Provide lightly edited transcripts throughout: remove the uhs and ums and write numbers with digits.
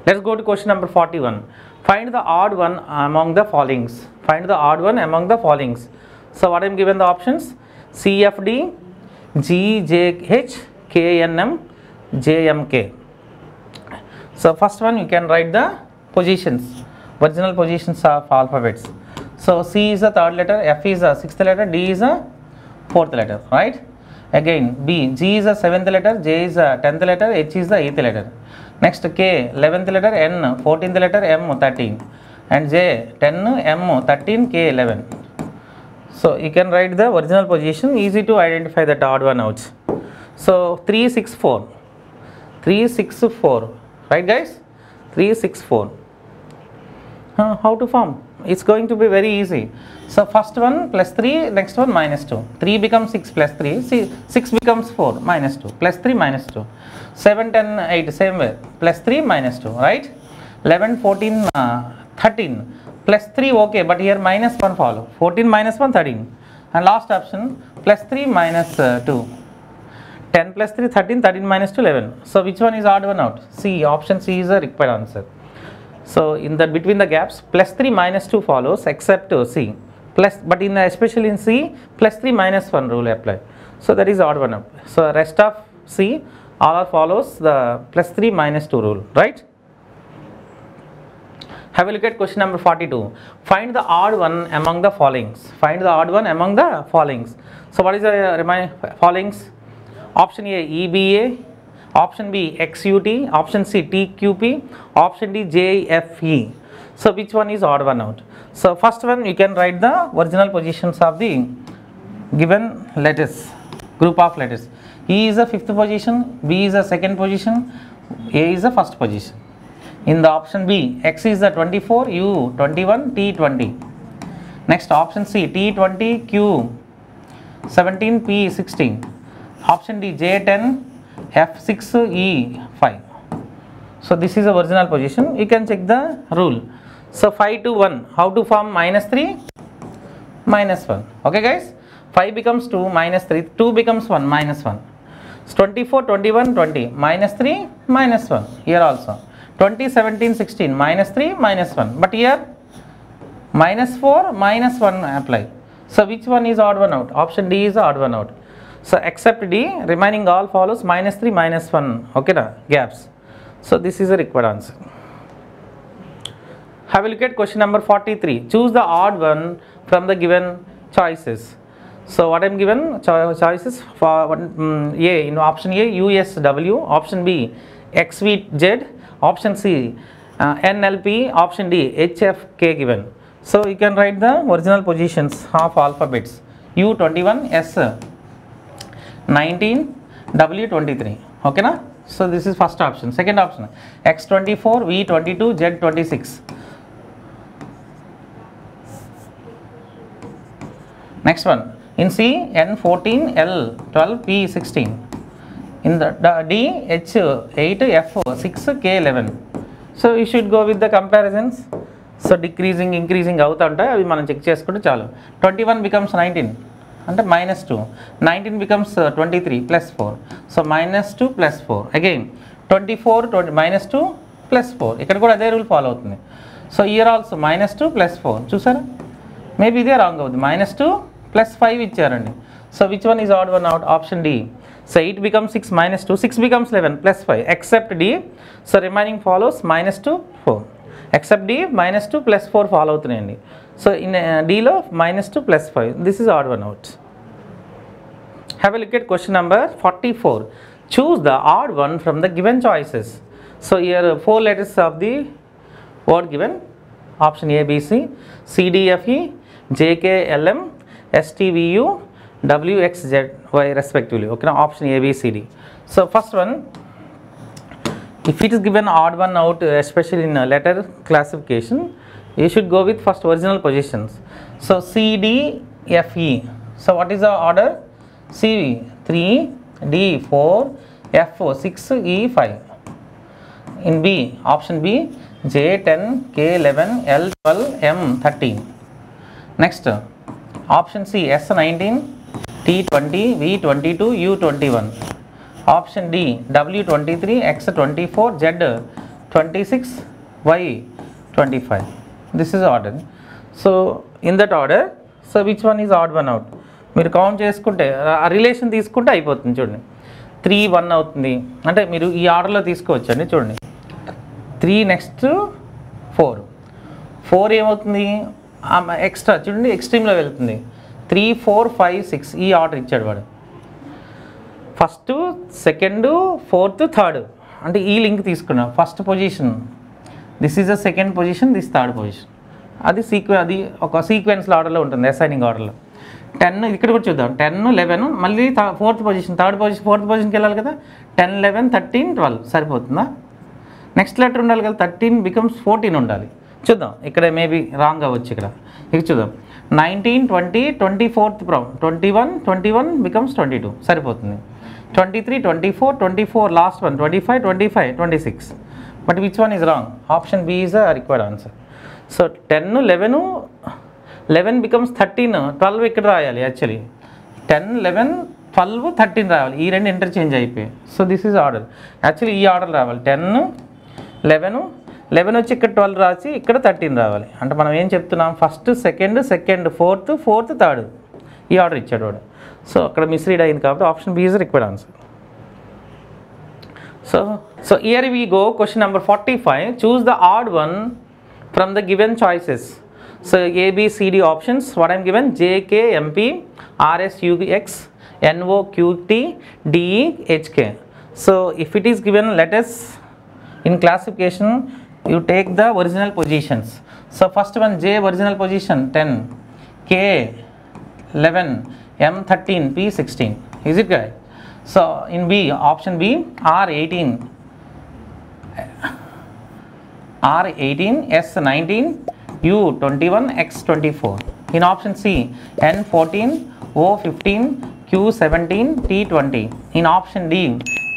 Let's go to question number 41. Find the odd one among the followings. Find the odd one among the followings. So what I am given the options: CFD, GJH, KNM, JMK. So first one, you can write the positions, original positions of alphabets. So C is the third letter, F is the sixth letter, D is the fourth letter, right? Again B, G is the seventh letter, J is the 10th letter, H is the 8th letter. Next K, 11th letter, N 14th letter, M 13, and J 10, M 13, K 11. So you can write the original position, easy to identify the odd one out. So 3, 6, 4, 3, 6, 4, right guys? 3, 6, 4. How to form? It's going to be very easy. So first one plus 3, next one minus 2. 3 becomes 6 plus 3. See, 6 becomes 4 minus 2 plus 3 minus 2. 7, 10, 8 same way plus 3 minus 2, right? 11, 14, 13 plus 3, okay, but here minus 1 follow. 14 minus 1, 13. And last option plus 3 minus 2. 10 plus 3, 13, 13 minus 2, 11. So which one is odd one out? C, option C is the required answer. So in the between the gaps, plus 3 minus 2 follows except C. Plus, but in especially in C, plus 3 minus 1 rule apply. So that is odd one out. So rest of C, all follows the plus 3 minus 2 rule, right? Have a look at question number 42. Find the odd one among the followings. Find the odd one among the followings. So what is the followings? Option A, EBA. Option B, XUT. Option C, TQP. Option D, JFE. So which one is odd one out? So first one, you can write the original positions of the given letters, group of letters. E is the fifth position, B is the second position, A is the first position. In the option B, X is the 24, U 21, T 20. Next option C, T 20, Q 17, P 16. Option D, J 10, F 6, E 5. So this is the original position. You can check the rule. So 5 to 1, how to form minus 3, minus 1. Okay guys, 5 becomes 2, minus 3, 2 becomes 1, minus 1. So 24, 21, 20, minus 3, minus 1. Here also 20, 17, 16, minus 3, minus 1. But here minus 4, minus 1 apply. So which one is odd one out? Option D is the odd one out. So except D, remaining all follows minus 3, minus 1. Okay, na? Gaps. So this is the required answer. Have a look at question number 43. Choose the odd one from the given choices. So what I am given choices for A, in option A, USW, option B, XVZ, option C, NLP, option D, HFK given. So you can write the original positions of alphabets. U21, S 19, W23. Okay na? So this is first option. Second option, X24, V22, Z26. Next one, in C, N14, L12, P16. In the D, H8, F6, K11. So you should go with the comparisons. So decreasing, increasing avutante avi manam check cheskunte chalu. 21 becomes 19 ante minus 2. 19 becomes 23 plus 4. So minus 2 plus 4. Again 24, 20, minus 2 plus 4. Ikkada kuda ade rule follow avutundi. So here also minus 2 plus 4. Chusara? Maybe they are wrong avuddi. Minus 2 plus 5 ఇచ్చారండి. So which one is odd one out? Option D. So 8 becomes 6 minus 2. 6 becomes 11 plus 5 except D. So remaining follows minus 2, 4. Except D, minus 2 plus 4 follow అవుతున్నాయండి. So in D లో minus 2 plus 5. This is odd one out. Have a look at question number 44. Choose the odd one from the given choices. So here 4 letters of the word given. Option A, B, C, C, D, F, E, J, K, L, M, S, T, V, U, W, X, Z, Y respectively. Okay, now option A, B, C, D. So first one, if it is given odd one out, especially in a letter classification, you should go with first original positions. So C, D, F, E. So what is the order? C 3, D 4, F 6, E 5. In B, option B, J 10, K 11, L 12, M 13. Next, option C, S 19, T 20, V 22, U 21. Option D, W 23, X 24, Z 26, Y 25. This is order. So in that order, so which one is odd one out? మీరు count చేసుకుంటే ఆ relation తీసుకుంటే అయిపోతుంది. చూడండి 3 1 అవుతుంది అంటే మీరు ఈ ఆర్డర్లో తీసుకోవచ్చు అండి. చూడండి 3 నెక్స్ట్ 4 ఏమవుతుంది ఎక్స్ట్రా చూడండి ఎక్స్ట్రీమ్లో వెళ్తుంది. 3 4 5 6 ఈ ఆర్డర్ ఇచ్చాడు వాడు. ఫస్ట్ సెకండ్ ఫోర్త్ థర్డ్ అంటే ఈ లింక్ తీసుకున్నాం. First position this is the second position, this third position. అది అది ఒక సీక్వెన్స్లో ఆర్డర్లో ఉంటుంది, అసైనింగ్ ఆర్డర్లో. 10 ఇక్కడ కూడా చూద్దాం. 10 11 మళ్ళీ fourth position, third position, fourth పొజిషన్కి వెళ్ళాలి కదా. 10 11 13 12 సరిపోతుందా? నెక్స్ట్ లెటర్ ఉండాలి కదా. 13 బికమ్స్ 14 ఉండాలి. చూద్దాం ఇక్కడ మేబీ రాంగ్ అవ్వచ్చు. ఇక్కడ చూద్దాం 19 20 24th ప్రాబ్లం 21 21 బికమ్స్ 22 సరిపోతుంది. 23 24 24 last one 25 25 26. But which one is wrong? Option B is the required answer. So 10 11 becomes 13 12 ఇక్కడ రాయాలి. యాక్చువల్లీ 10 11 12 13 రావాలి. ఈ రెండు ఇంటర్చేంజ్ అయిపోయాయి. So this is order. Actually ఈ ఆర్డర్ రావాలి. 10 11 వచ్చి ఇక్కడ 12 రాసి ఇక్కడ 13 రావాలి. అంటే మనం ఏం చెప్తున్నాం? ఫస్ట్ సెకండ్ ఫోర్త్ థర్డ్ ఈ ఆర్డర్ ఇచ్చాడు వాడు. సో అక్కడ మిస్రీడ్ అయింది కాబట్టి option B is required answer. So here we go question number 45. Choose the odd one from the given choices. So A, B, C, D options. What I am given? J, K, M, P, R, S, U, X, N, O, Q, T, D, E, H, K. So if it is given, let us in classification you take the original positions. So first one J original position 10, K 11, M 13, P 16. Is it correct? So in B, option B, R 18, S 19, U 21, X 24. In option C, N 14, O 15, Q 17, T 20. In option D,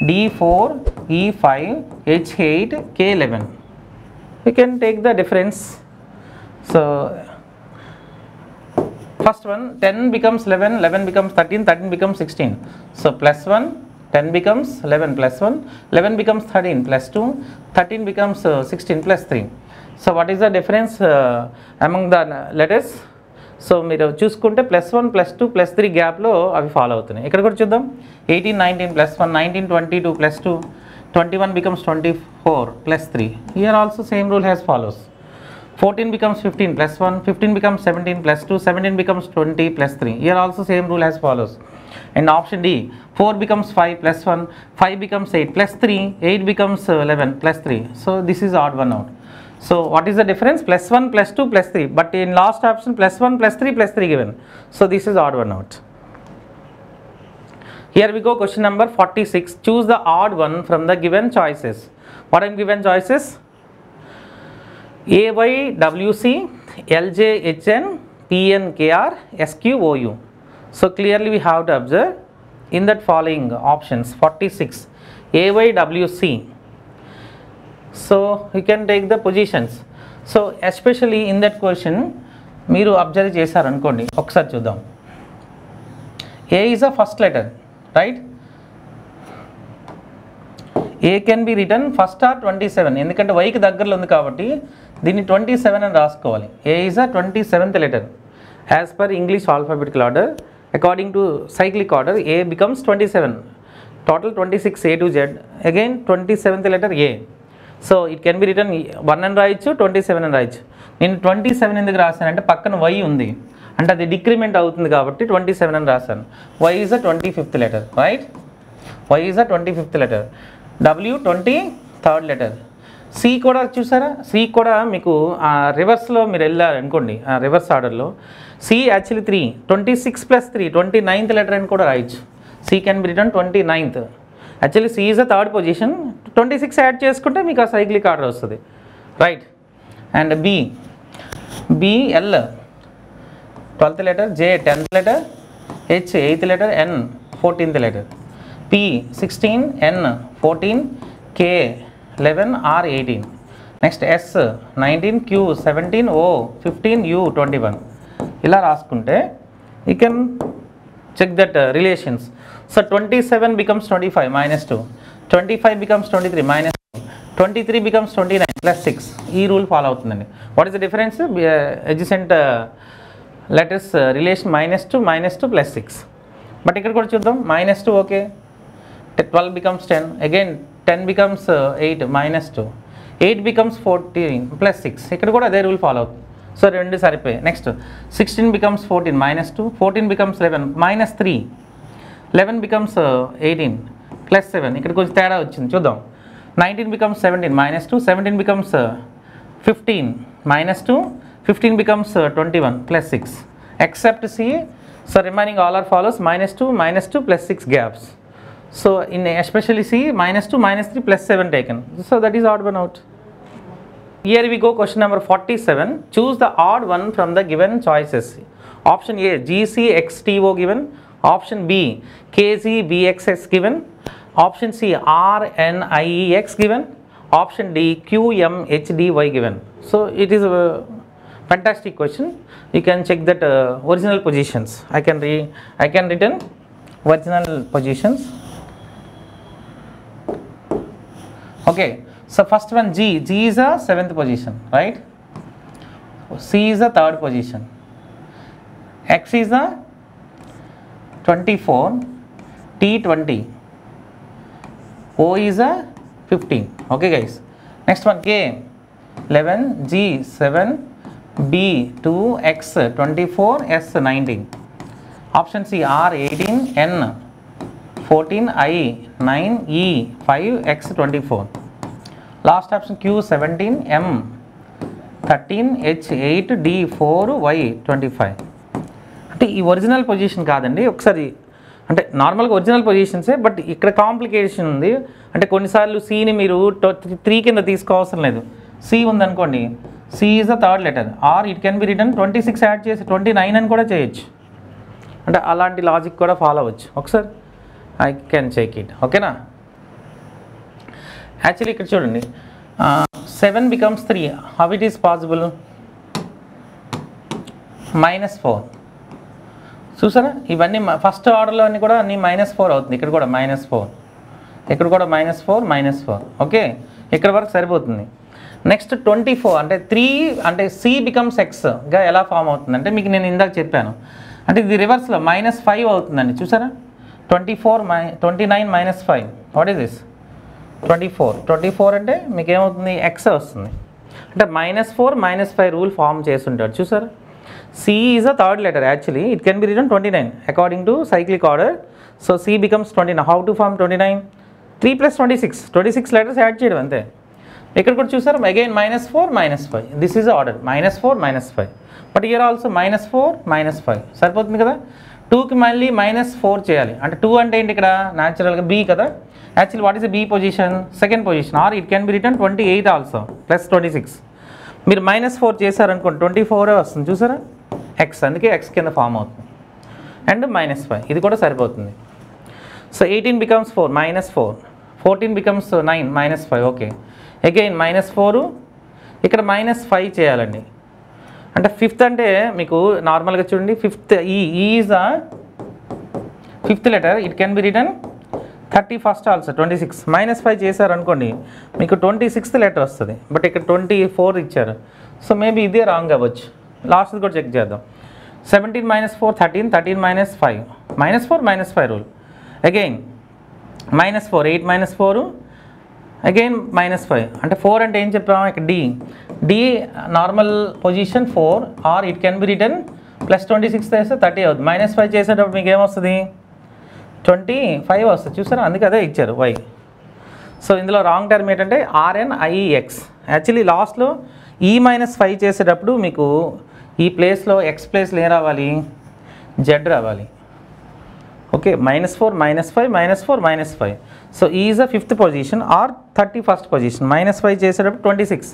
D 4, E 5, H 8, K 11. We can take the difference. So first one 10 becomes 11, 11 becomes 13, 13 becomes 16. So plus 1, 10 becomes 11 plus 1, 11 becomes 13 plus 2, 13 becomes 16 plus 3. So what is the difference among the letters? So మీరు చూసుకుంటే +1 +2 +3 గ్యాప్లో అవి follow అవుతున్నాయి. ఇక్కడ కూడా చూద్దాం 18 19 +1 19 22 +2 21 becomes 24 +3. Here also same rule has follows. 14 becomes 15 +1 15 becomes 17 +2 17 becomes 20 +3. Here also same rule as follows. And option D, 4 becomes 5 +1 5 becomes 8 +3 8 becomes 11 +3. So this is odd one out. So what is the difference? +1 +2 +3, but in last option +1 +3 +3 given. So this is odd one out. Here we go, question number 46. Choose the odd one from the given choices. What are given choices? AYWC, LJHN, PNKR, SQOU. So clearly we have to observe in that following options 46 AYWC. So you can take the positions. So especially in that question మీరు observe చేశారు అనుకోండి, ఒకసారి చూద్దాం. A is a first letter, right? A can be written first or 27 ఎందుకంటే y కి దగ్గరలో ఉంది కాబట్టి దీన్ని 27 అని రాసుకోవాలి. A is a 27th letter as per English alphabetical order. According to cyclic order A becomes 27, total 26 A to Z, again 27th letter A. So it can be written 1 అని రాయొచ్చు 27 అని రాయొచ్చు. నేను 27 ఎందుకు రాశానంటే పక్కన y ఉంది అంటే అది డిక్రిమెంట్ అవుతుంది కాబట్టి 27 అని రాశాను. Y is a 25th letter, right? Y is a 25th letter. W 23rd letter. C కూడా చూసారా, C కూడా మీకు రివర్స్లో మీరు వెళ్ళారు అనుకోండి, రివర్స్ ఆర్డర్లో C యాక్చువల్లీ 3 26 + 3 29th letter అని కూడా రాయొచ్చు. C can be written 29th. Actually C is a third position, 26 add చేసుకుంటే మీకు ఆ సైక్లిక్ ఆర్డర్ వస్తుంది, right? And B L 12th letter, J 10th letter, H 8th letter, N 14th letter, P 16, N 14, K 11, R 18. Next S 19, Q 17, O 15, U 21. ఇలా రాసుకుంటే you can check that relations. So 27 becomes 25 -2, 25 becomes 23 -2, 23 becomes 29 plus 6. ఈ rule follow అవుతుందండి. What is the difference? Adjacent letters relation -2 plus 6. But ఇక్కడ కూడా చూద్దాం, -2 okay, 12 becomes 10, again 10 becomes 8 -2, 8 becomes 14 plus 6. ఇక్కడ కూడా అదే రూల్ ఫాలో అవుతుంది. సో రెండు సరిపోయాయి. Next 16 becomes 14 -2, 14 becomes 11 -3, 11 becomes 18 plus 7. ఇక్కడ కొంచెం తేడా వచ్చింది చూద్దాం. 19 becomes 17 -2, 17 becomes 15 -2, 15 becomes 21 plus 6. Except C, so remaining all are follows -2 plus 6 gaps. So in especially C, -2 -3 plus 7 taken. So that is odd one out. Here we go, question number 47. Choose the odd one from the given choices. Option A, GCXTO given. Option B, KZBXX given. Option C, RNIEX given. Option D, QMHDY given. So it is a fantastic question. You can check that original positions. I can written original positions. Okay, so first one G is a 7th position, right? C is a 3rd position, X is a 24, T 20, O is a 15. Okay guys, next one K 11, G 7, B 2, X 24, S 19. Option C, R 18, N 14, I 9, E 5, X 24. Last option Q 17, M 13, H 8, D 4, Y 25. అంటే ఈ original position కాదండి, ఒకసారి అంటే నార్మల్గా original పొజిషన్సే, but ఇక్కడ complication ఉంది. అంటే కొన్నిసార్లు సిని మీరు 3 కింద తీసుకోవాల్సిన లేదు. సి ఉందనుకోండి, C is the 3rd letter, or it can be return 26 add చేసి 29 అని కూడా చేయొచ్చు. అంటే అలాంటి లాజిక్ కూడా ఫాలో అవ్వచ్చు. ఒకసారి ఐ కెన్ చెక్ ఇట్. ఓకేనా? యాక్చువల్లీ ఇక్కడ చూడండి, 7 becomes 3. How it is possible? -4. చూసారా, ఇవన్నీ ఫస్ట్ ఆర్డర్లో అన్నీ కూడా అన్నీ -4 అవుతుంది. ఇక్కడ కూడా -4, ఇక్కడ కూడా -4. ఓకే, ఇక్కడ వరకు సరిపోతుంది. నెక్స్ట్ 24 అంటే 3 అంటే C becomes Xగా ఎలా ఫామ్ అవుతుంది అంటే మీకు నేను ఇందాక చెప్పాను. అంటే ఇది రివర్స్లో -5 అవుతుందండి. చూసారా, 29 -5. What is this? 24 అంటే మీకు ఏమవుతుంది? X వస్తుంది. అంటే -4 -5 రూల్ ఫామ్ చేస్తుంటాడు. చూసారా, C is a 3rd letter. Actually it can be written 29 according to cyclic order. So C becomes 29. How to form 29? 3 plus 26 letters add చేయడం అంతే. ఇక్కడ కూడా చూసారు, again -4 -5. This is order -4 -5. But year also -4 -5 సరిపోతుంది కదా. 2కి మళ్ళీ -4 చేయాలి. అంటే 2 అంటే ఏంటి ఇక్కడ? న్యాచురల్గా B కదా. Actually what is the B position? 2nd position. Or it can be return 28 also plus 26. మీరు -4 చేశారనుకోండి 24 వస్తుంది. చూసారా, X, అందుకే X కింద ఫామ్ అవుతుంది. అండ్ -5 ఇది కూడా సరిపోతుంది. So 18 becomes 4 -4, 14 becomes 9 -5. Okay, again -4, ఇక్కడ -5 చేయాలండి. అంటే 5th అంటే మీకు నార్మల్గా చూడండి, 5th ఈ ఈజ్ ఆ 5th letter, it can be return 31st also 26. -5 చేశారనుకోండి మీకు 26th లెటర్ వస్తుంది. బట్ ఇక్కడ 24 ఇచ్చారు. సో మేబీ ఇదే రాంగ్ అవ్వచ్చు. లాస్ట్ కూడా చెక్ చేద్దాం. 17 -4 13, 13 -5, -4 -5 రూల్. Again -4, 8 -4, again -5. అంటే 4 అంటే ఏం చెప్పాము ఇక్కడ? D normal position 4, or it can be return plus 26 చేస్తే 30 అవుతుంది. -5 చేసేటప్పుడు మీకు ఏమొస్తుంది? 25 వస్తుంది. చూసారా, అందుకే అదే ఇచ్చారు Y. సో ఇందులో రాంగ్ టర్మ్ ఏంటంటే RNIEX. యాక్చువల్లీ లాస్ట్లో E-5 చేసేటప్పుడు మీకు ఈ ప్లేస్లో X ప్లేస్లో ఏం రావాలి? Z రావాలి. Okay, -4 -5 -4 -5. So E is a 5th position or 31st position. -5 చేసేటప్పుడు 26.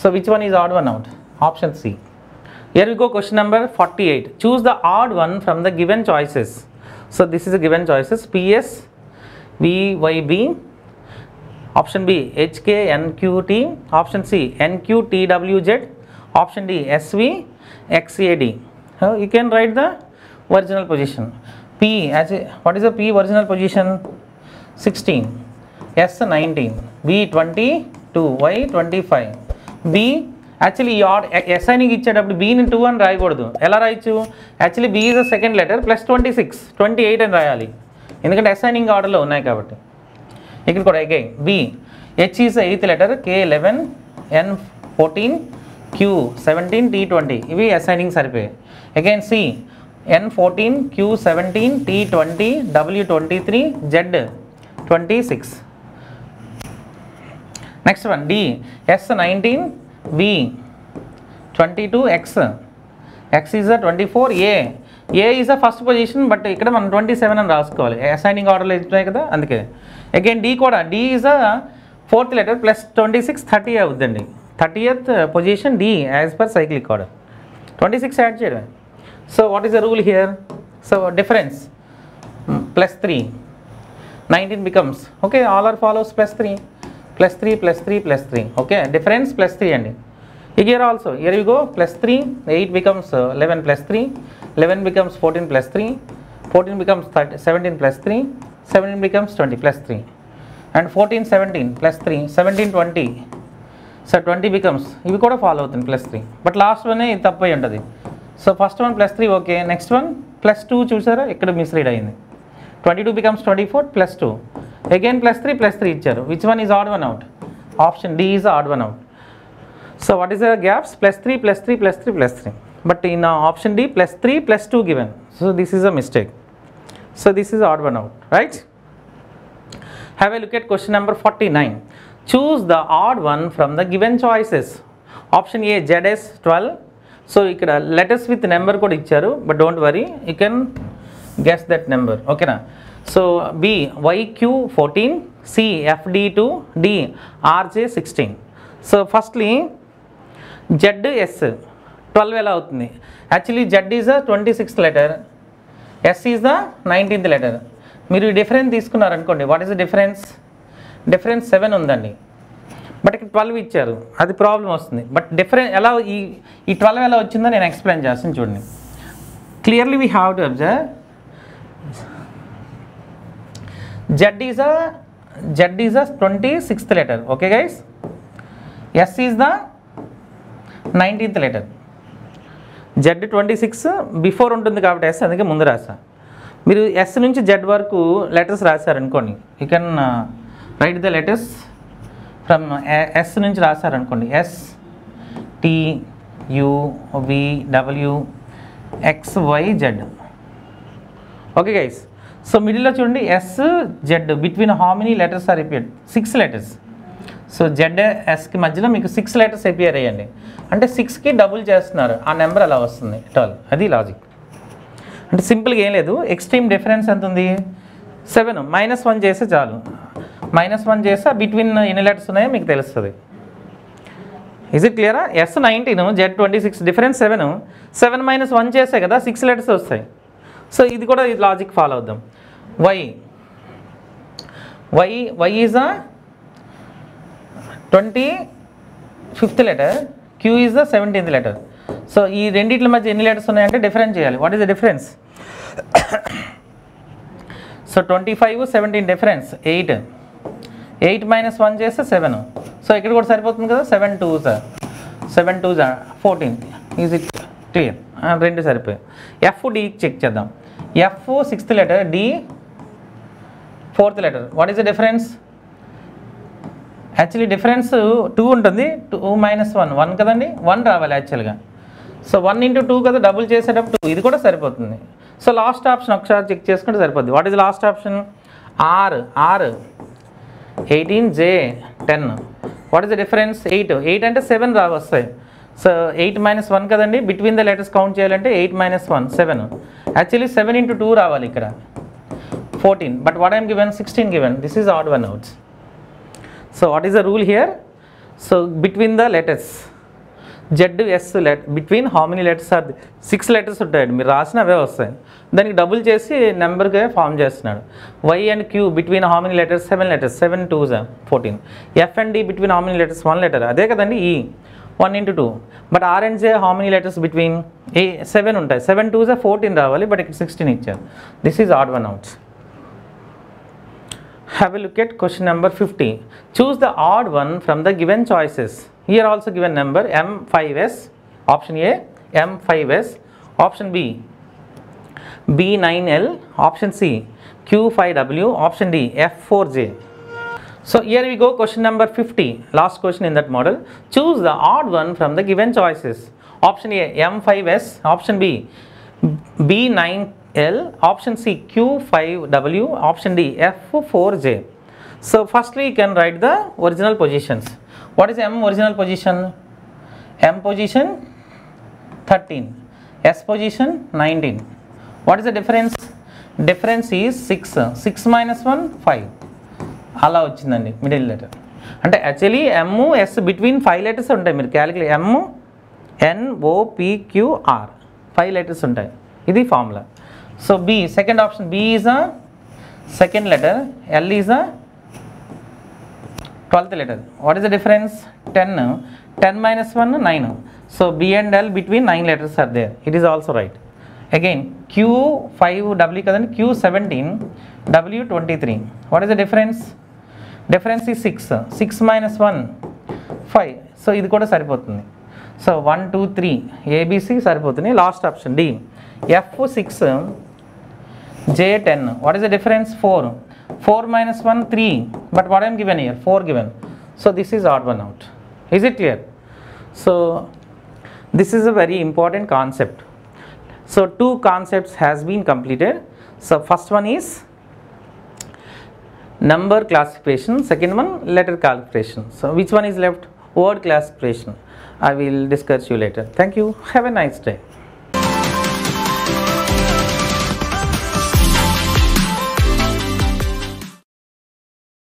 So which one is odd one out? Option C. Here we go, question number 48. Choose the odd one from the given choices. So this is the given choices: PS, VYB. Option B, HK, NQT. Option C, NQTWZ. Option D, SV, XAD. You can write the original position. P, what is the P original position? 16, S 19, V 20, 2, y 25, b actually ఈ odd assigning ఇచ్చేటప్పుడు బీని 2 అని రాయకూడదు. ఎలా రాయొచ్చు? Actually B is a second letter plus 26, 28 అని రాయాలి, ఎందుకంటే అసైనింగ్ ఆర్డర్లో ఉన్నాయి కాబట్టి. ఇక్కడ కూడా again B, H is eighth letter, K 11, N 14, Q 17, T 20, ఇవి అసైనింగ్ సరిపోయాయి. Again C, N 14, Q 17, T 20, W 23, Z 26. Next one D, S 19, V 22, X is a 24, A is a first position, but ఇక్కడ మనం 27 అని రాసుకోవాలి, assigning ఆర్డర్లో ఇస్తున్నాయి కదా అందుకే. అగైన్ డి కూడా, D is a fourth letter plus 26, 30 అవుతుందండి, 30th position D as per cyclic order, 26 add చేయడం. So what is the rule here? So difference plus 3, 19 becomes, okay, all are follows plus 3, plus 3, plus 3, plus 3, okay, difference plus 3 అండి. Here also, here you go, plus 3, 8 becomes 11 plus 3, 11 becomes 14 plus 3, 14 becomes 17 plus 3, 17 becomes 20 plus 3, and 14, 17 plus 3, 17, 20, so 20 becomes, ఇవి కూడా follow అవుతుంది plus 3, but last one ఇది తప్పు అయి ఉంటుంది. So first one plus 3, okay, next one plus 2 చూసారా, ఇక్కడ misread అయింది, 22 becomes 24 plus 2, again plus 3 ఇచ్చారు, which one is odd one out? Option D is odd one out. So what is the gaps? Plus 3, plus 3, plus 3, plus 3, but in option D plus 3 plus 2 given, so this is a mistake. So this is odd one out, right? Have a look at question number 49. Choose the odd one from the given choices. Option A, ZS 12. So ఇక్కడ letters with number కూడా ఇచ్చారు, but don't worry, you can guess that number, okay na? So B, YQ 14, C, FD2, D, RJ 16. So firstly ZS 12 ఎలా అవుతుంది? Actually Z is the 26th letter, S is the 19th letter. మీరు difference తీసుకున్నారనుకోండి, what is the difference? Difference 7 ఉందండి, but ఇక్కడ 12 ఇచ్చారు, అది problem వస్తుంది. But difference ఎలా ఈ 12 ఎలా వచ్చిందో నేను ఎక్స్ప్లెయిన్ చేస్తాను చూడండి. Clearly we have to observe Z is a 26th letter, okay guys, S is the 19th letter, Z 26 before ఉంటుంది కాబట్టి S అందుకే ముందు రాసా. మీరు S నుంచి Z వరకు లెటర్స్ రాశారనుకోండి, you can write the letters from S నుంచి రాశారనుకోండి, S T U V W X Y Z, okay guys. So మిడిల్లో చూడండి S Z, between how many letters are repeat? 6 letters. So Z Sకి మధ్యలో మీకు 6 letters appear అయ్యండి, అంటే 6కి డబుల్ చేస్తున్నారు, ఆ నెంబర్ అలా వస్తుంది 12, అది లాజిక్. అంటే సింపుల్గా ఏం లేదు, ఎక్స్ట్రీమ్ డిఫరెన్స్ ఎంత ఉంది? 7, -1 చేస్తే చాలు, -1 చేస్తే బిట్వీన్ ఎన్ని లెటర్స్ ఉన్నాయో మీకు తెలుస్తుంది. ఇజ్ ఇట్ క్లియరా? S 19, Z 26, డిఫరెన్స్ 7, 7 - 1 చేస్తే కదా 6 letters వస్తాయి. సో ఇది కూడా ఇది లాజిక్ ఫాలో అవుదాం. Y is a 25th letter, Q is the 17th letter. So ఈ రెండింటి మధ్య ఎన్ని లెటర్స్ ఉన్నాయంటే డిఫరెన్స్ చేయాలి. What is the difference? So 25, 17 difference 8, 8 - 1 చేస్తే 7. సో ఇక్కడ కూడా సరిపోతుంది కదా, 7 2s 14. Is it clear? రెండు సరిపోయాయి. F D చెక్ చేద్దాం. F 6th letter, D 4th letter. What is the difference? Actually difference 2 ఉంటుంది, 2 - 1 కదండి, 1 రావాలి యాక్చువల్గా. సో 1 × 2 కదా, డబుల్ చేసేటప్పుడు 2, ఇది కూడా సరిపోతుంది. సో లాస్ట్ ఆప్షన్ ఒకసారి చెక్ చేసుకుంటే సరిపోద్ది. What is lost option? R 18, J 10. What is the difference? 8 అంటే 7 వస్తాయి. సో 8 - 1 కదండి, బిట్వీన్ ద లెటర్స్ కౌంట్ చేయాలంటే 8 - 1 7. యాక్చువల్లీ 7 × 2 రావాలి ఇక్కడ, 14. But what I'm given? 16 given. This is odd one outs. So what is the rule here? So between the letters Z S between how many letters are? 6 letters ఉంటాయండి, మీరు రాసిన అవే వస్తాయి, దానికి double చేసి నెంబర్గా form చేస్తున్నాడు. Y and Q between how many letters? 7 letters, 7 2s 14. F and D between how many letters? 1 letter, అదే కదండి E 1 × 2. But R and J how many letters between? 7 ఉంటాయి, 7 2s 14 రావాలి, బట్ ఇక్కడ 16 ఇచ్చారు. This is odd one outs. Have a look at question number 50. Choose the odd one from the given choices. Here also given number M5S, option A, M5S, option B, B9L, option C, Q5W, option D, F4J. So here we go, question number 50, last question in that model. Choose the odd one from the given choices. Option A, M5S, option B, B9L, option C, Q5W, option D, F4J. So firstly you can write the original positions. What is M original position? M position 13, S position 19. What is the difference? Difference is 6. 6 minus 1, 5. అలా వచ్చిందండి middle letter. అంటే actually M S between 5 letters ఉంటాయి. మీరు calculate M NOPQR 5 letters ఉంటాయి. ఇది formula. So B second option, B is a second letter, L is a 12th letter. What is the difference? 10. 10 minus 1, 9. So B and L between 9 letters are there. It is also right. Again Q5W kadandi, Q17, W23. What is the difference? Difference is 6. 6 minus 1, 5. So ఇది కూడా సరిపోతుంది. So 1 2 3 ABC సరిపోతుంది. Last option D, F6 J10. What is the difference? 4. 4 minus 1, 3. But what I am given here? 4 given. So this is odd one out. Is it clear? So this is a very important concept. So 2 concepts has been completed. So first one is number classification, second one letter classification. So which one is left? Word classification. I will discuss you later. Thank you. Have a nice day.